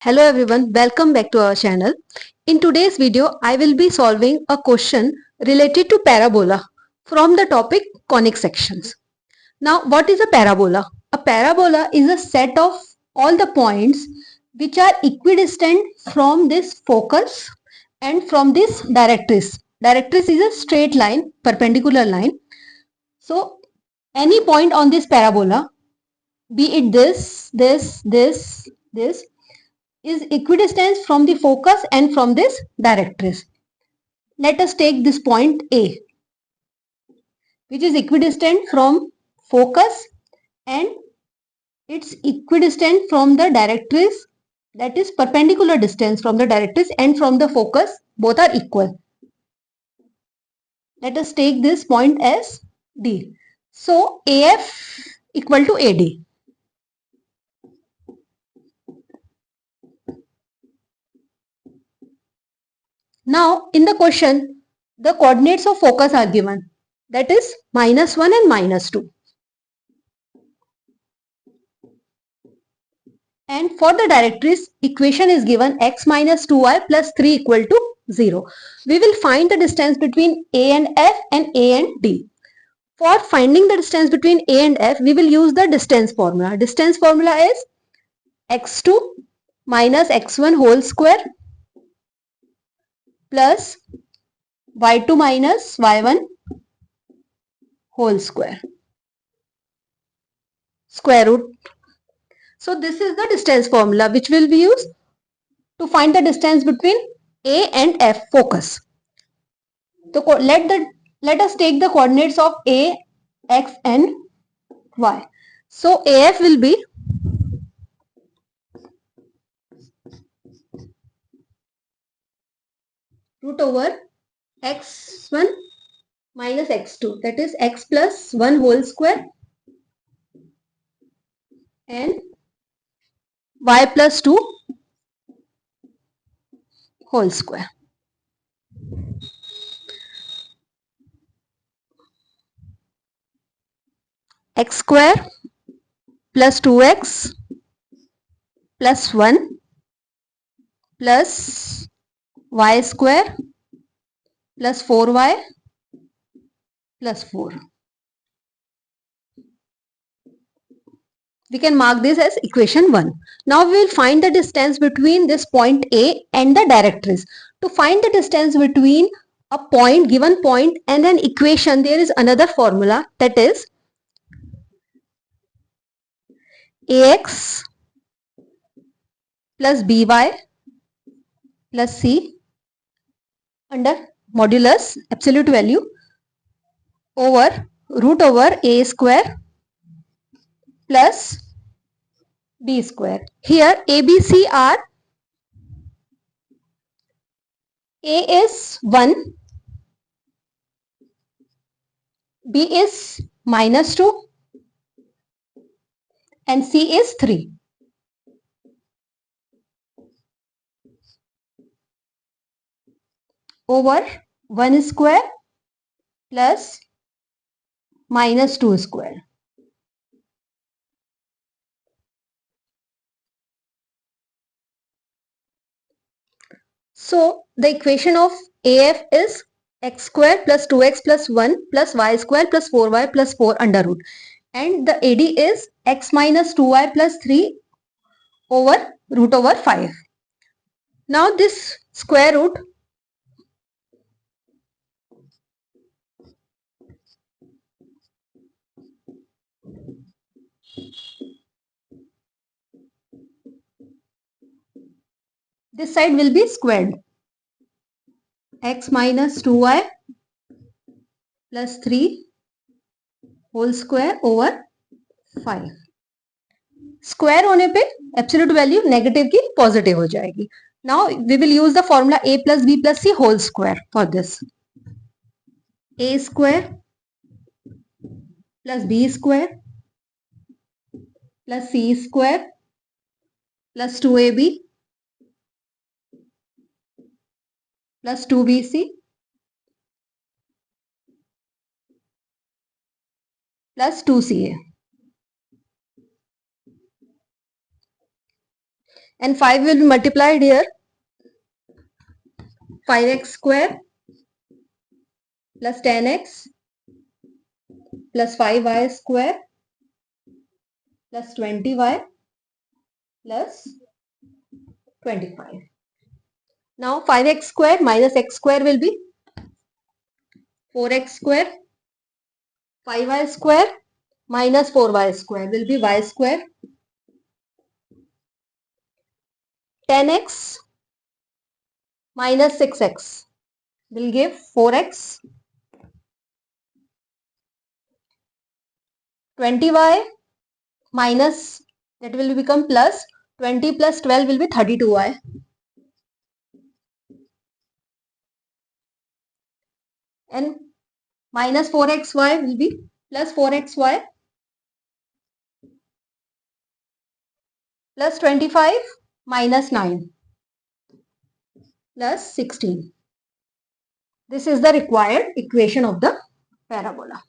Hello everyone, welcome back to our channel. In today's video, I will be solving a question related to parabola from the topic conic sections. Now, what is a parabola? A parabola is a set of all the points which are equidistant from this focus and from this directrix. Directrix is a straight line, perpendicular line. So, any point on this parabola, be it this, is equidistant from the focus and from this directrix. Let us take this point A, which is equidistant from focus and it's equidistant from the directrix, that is perpendicular distance from the directrix and from the focus, both are equal. Let us take this point as D. So AF equal to AD. Now in the question, the coordinates of focus are given, that is -1 and -2. And for the directrix, equation is given x minus 2y plus 3 equal to 0. We will find the distance between A and F and A and D. For finding the distance between A and F, we will use the distance formula. Distance formula is x2 minus x1 whole square plus y2 minus y1 whole square root. So this is the distance formula which will be used to find the distance between A and F focus. So let us take the coordinates of A, X and Y. So AF will be root over x1 minus x2, that is x plus 1 whole square and y plus 2 whole square. X square plus 2x plus 1 plus y square plus 4y plus 4. We can mark this as equation 1. Now we will find the distance between this point A and the directrix. To find the distance between a point, given point and an equation, there is another formula, that is AX plus BY plus C under modulus absolute value over root over A square plus B square. Here ABC are, A is 1, B is minus 2 and C is 3. Over 1 square plus minus 2 square. So the equation of AF is x square plus 2x plus 1 plus y square plus 4y plus 4 under root. And the AD is x minus 2y plus 3 over root over 5. Now this square root this side will be squared. X minus 2y plus 3 whole square over 5. Square होने पे absolute value negative की positive हो जाएगी. Now we will use the formula a plus b plus c whole square for this. a square plus b square plus c square plus 2ab plus 2bc plus 2ca. and 5 will be multiplied here. 5x square plus 10x plus 5y square plus 20y plus 25. Now 5x square minus x square will be 4x square. 5y square minus 4y square will be y square. 10x minus 6x will give 4x. 20y minus, that will become plus, 20 plus 12 will be 32y. And minus 4xy will be plus 4xy plus 25 minus 9 plus 16. This is the required equation of the parabola.